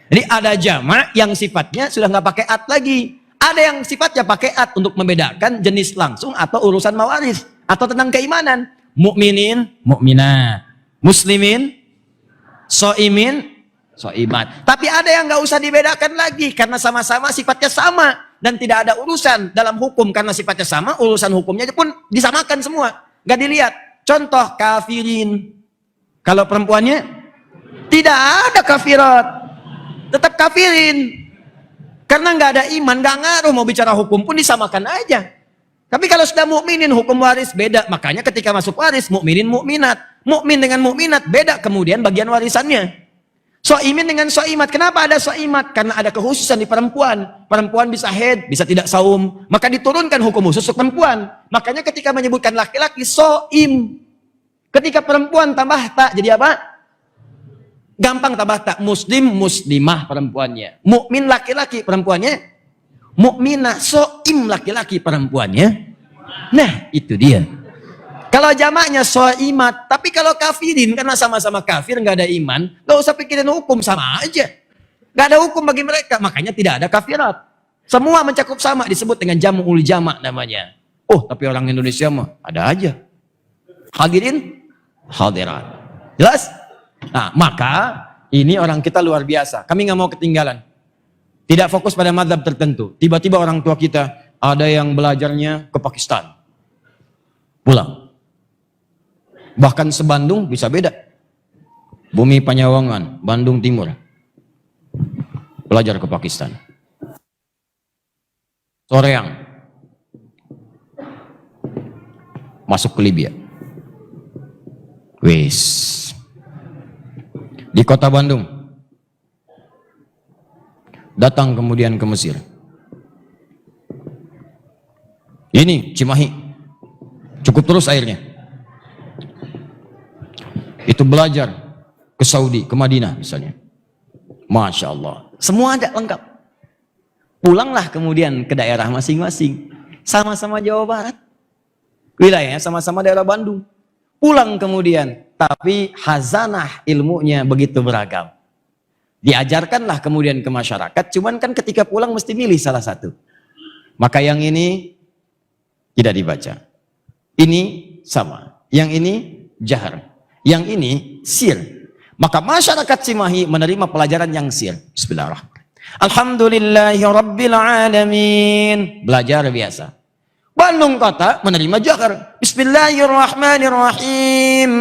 Jadi ada jamak yang sifatnya sudah nggak pakai at lagi. Ada yang sifatnya pakai at untuk membedakan jenis langsung atau urusan mawaris atau tentang keimanan. Mukminin, mukminat. Muslimin, soimin, soimat. Tapi ada yang nggak usah dibedakan lagi karena sama-sama sifatnya sama dan tidak ada urusan dalam hukum karena sifatnya sama, urusan hukumnya pun disamakan semua. Nggak dilihat. Contoh kafirin. Kalau perempuannya tidak ada kafirat, tetap kafirin. Karena nggak ada iman, nggak ngaruh mau bicara hukum pun disamakan aja. Tapi kalau sudah mukminin hukum waris beda. Makanya ketika masuk waris mukminin mukminat, mukmin dengan mukminat beda kemudian bagian warisannya. Soimin dengan soimat. Kenapa ada soimat? Karena ada kekhususan di perempuan. Perempuan bisa haid, bisa tidak saum. Maka diturunkan hukum khusus untuk perempuan. Makanya ketika menyebutkan laki-laki soim. Ketika perempuan tambah tak jadi apa? Gampang tambah tak. Muslim, muslimah perempuannya. Mukmin laki-laki perempuannya. Mukminah, soim laki-laki perempuannya. Nah, itu dia. Kalau jamaknya soimat, tapi kalau kafirin karena sama-sama kafir nggak ada iman, nggak usah pikirin hukum, sama aja. Nggak ada hukum bagi mereka, makanya tidak ada kafirat. Semua mencakup sama, disebut dengan jam'ul jamak namanya. Oh, tapi orang Indonesia mah ada aja. Hadirin, hadirat. Jelas? Nah, maka ini orang kita luar biasa. Kami nggak mau ketinggalan. Tidak fokus pada mazhab tertentu. Tiba-tiba orang tua kita ada yang belajarnya ke Pakistan. Pulang. Bahkan se-Bandung bisa beda. Bumi Panyawangan, Bandung Timur. Belajar ke Pakistan. Soreang. Masuk ke Libya. Wis. Di kota Bandung. Datang kemudian ke Mesir. Ini Cimahi. Cukup terus airnya. Itu belajar ke Saudi, ke Madinah misalnya. Masya Allah. Semua ada lengkap. Pulanglah kemudian ke daerah masing-masing. Sama-sama Jawa Barat. Wilayahnya sama-sama daerah Bandung. Pulang kemudian. Tapi hazanah ilmunya begitu beragam. Diajarkanlah kemudian ke masyarakat. Cuman kan ketika pulang mesti milih salah satu. Maka yang ini tidak dibaca. Ini sama. Yang ini jahar. Yang ini sir. Maka masyarakat Cimahi menerima pelajaran yang sir. Bismillahirrahmanirrahim. Alhamdulillahi Rabbil Alamin. Belajar biasa. Bandung kota menerima jahar. Bismillahirrahmanirrahim.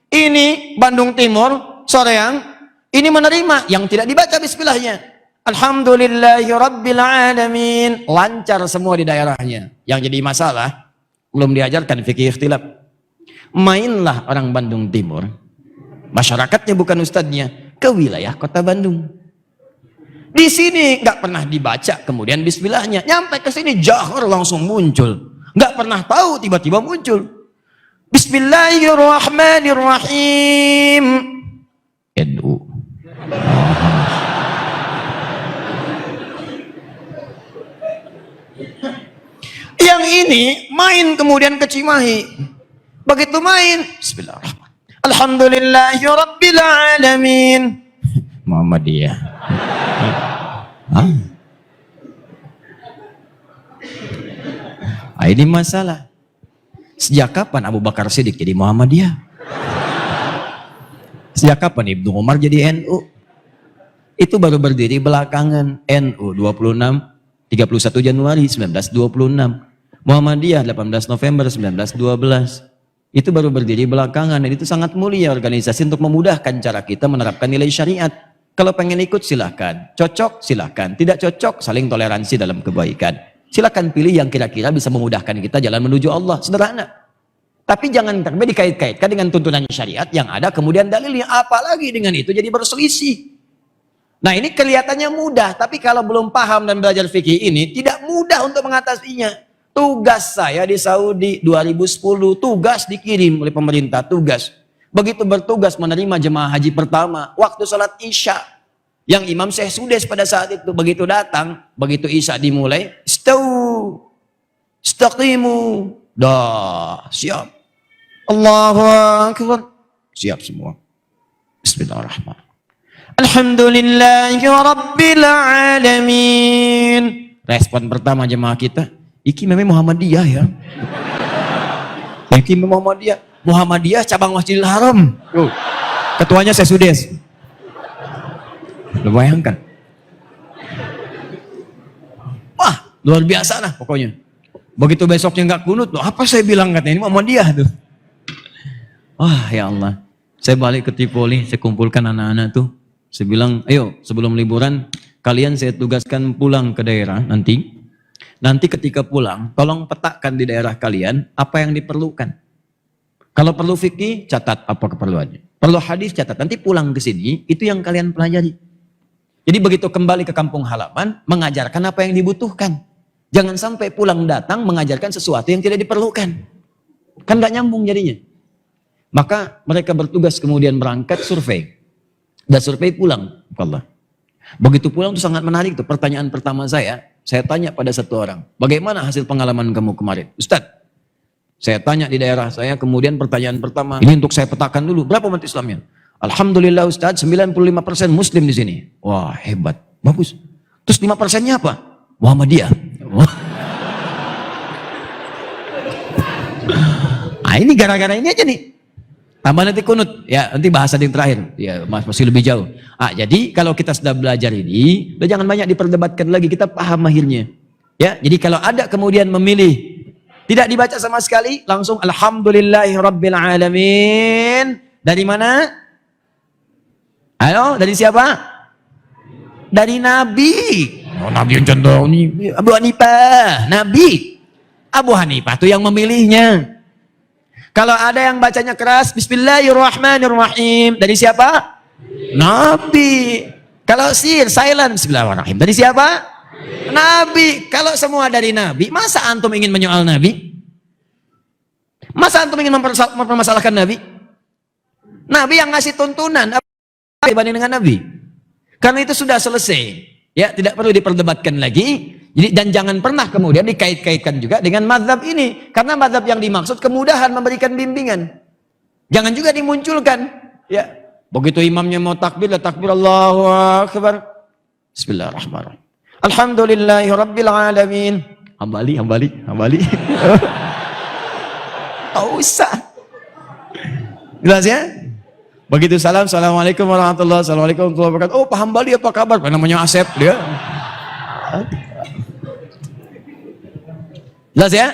Ini Bandung Timur, Soreang. Ini menerima yang tidak dibaca bismillahnya. Alhamdulillahi Rabbil Alamin. Lancar semua di daerahnya. Yang jadi masalah, belum diajarkan fikih ikhtilaf. Mainlah orang Bandung Timur, masyarakatnya bukan ustadznya, ke wilayah kota Bandung. Di sini nggak pernah dibaca, kemudian bismillahnya. Nyampe ke sini jahar langsung muncul. Nggak pernah tahu, tiba-tiba muncul. Bismillahirrahmanirrahim. NU. Yang ini main kemudian ke Cimahi. Begitu main, bismillahirrahmanirrahim. Alhamdulillahi Rabbil Alamin. Muhammadiyah. Ini masalah. Sejak kapan Abu Bakar Siddiq jadi Muhammadiyah? Sejak kapan Ibnu Umar jadi NU? Itu baru berdiri belakangan. NU 31 Januari 1926. Muhammadiyah 18 November 1912. Itu baru berdiri belakangan dan itu sangat mulia organisasi untuk memudahkan cara kita menerapkan nilai syariat. Kalau pengen ikut silahkan, cocok silahkan, tidak cocok saling toleransi dalam kebaikan. Silahkan pilih yang kira-kira bisa memudahkan kita jalan menuju Allah, sederhana. Tapi jangan terlalu dikait-kaitkan dengan tuntunan syariat yang ada kemudian dalilnya, apalagi dengan itu jadi berselisih. Nah ini kelihatannya mudah, tapi kalau belum paham dan belajar fikih ini tidak mudah untuk mengatasinya. Tugas saya di Saudi 2010, tugas dikirim oleh pemerintah, tugas. Begitu bertugas menerima jemaah haji pertama, waktu sholat Isya. Yang Imam Syekh Sudes pada saat itu, begitu datang, begitu Isya dimulai, istau, istaqimu, dah, siap. Allahu Akbar, siap semua. Bismillahirrahmanirrahim. Alhamdulillahi Rabbil Alamin. Respon pertama jemaah kita, iki memang Muhammadiyah ya. Iki Muhammadiyah. Muhammadiyah cabang Masjidil Haram. Ketuanya saya Sudes. Lu bayangkan. Wah, luar biasa lah pokoknya. Begitu besoknya nggak kunut, loh, apa saya bilang katanya ini Muhammadiyah tuh. Wah, ya Allah. Saya balik ke Tripoli, saya kumpulkan anak-anak tuh. Saya bilang, ayo sebelum liburan kalian saya tugaskan pulang ke daerah nanti. Nanti ketika pulang, tolong petakan di daerah kalian apa yang diperlukan. Kalau perlu fikih, catat apa keperluannya. Perlu hadis, catat. Nanti pulang ke sini, itu yang kalian pelajari. Jadi begitu kembali ke kampung halaman, mengajarkan apa yang dibutuhkan. Jangan sampai pulang datang mengajarkan sesuatu yang tidak diperlukan. Kan gak nyambung jadinya. Maka mereka bertugas kemudian berangkat survei. Dan survei pulang. Allah. Begitu pulang itu sangat menarik tuh. Pertanyaan pertama saya tanya pada satu orang. Bagaimana hasil pengalaman kamu kemarin? Ustadz, saya tanya di daerah saya, kemudian pertanyaan pertama, ini untuk saya petakan dulu, berapa umat Islamnya? Alhamdulillah Ustadz, 95% Muslim di sini. Wah, hebat, bagus. Terus 5%-nya apa? Muhammadiyah. Nah, ini gara-gara ini aja nih. Tambah nanti kunut, ya nanti bahasa yang terakhir, ya masih lebih jauh. Jadi kalau kita sudah belajar ini, udah jangan banyak diperdebatkan lagi, kita paham akhirnya. Ya, jadi kalau ada kemudian memilih tidak dibaca sama sekali, langsung Alhamdulillahi Rabbil Alamin. Dari mana? Ayo, dari siapa? Dari Nabi. Oh, Nabi yang contoh ini. Abu Hanifah, Nabi. Abu Hanifah itu yang memilihnya. Kalau ada yang bacanya keras, Bismillahirrahmanirrahim. Dari siapa? Nabi. Kalau silent, Bismillahirrahmanirrahim. Dari siapa? Nabi. Kalau semua dari Nabi, masa antum ingin menyoal Nabi? Masa antum ingin mempermasalahkan Nabi? Nabi yang ngasih tuntunan apa dibanding dengan Nabi? Karena itu sudah selesai. Ya, tidak perlu diperdebatkan lagi. Jadi, dan jangan pernah kemudian dikait-kaitkan juga dengan mazhab ini. Karena mazhab yang dimaksud kemudahan memberikan bimbingan. Jangan juga dimunculkan. Ya, begitu imamnya mau takbir, takbir Allahu Akbar. Bismillahirrahmanirrahim. Alhamdulillahi Rabbil Alamin. Hambali. Tak usah. Jelas ya? Begitu salam, Assalamualaikum warahmatullahi wabarakatuh. Assalamualaikum warahmatullahi wabarakatuh. Oh, Pak Hambali apa kabar? Namanya Asep dia. Jelas ya?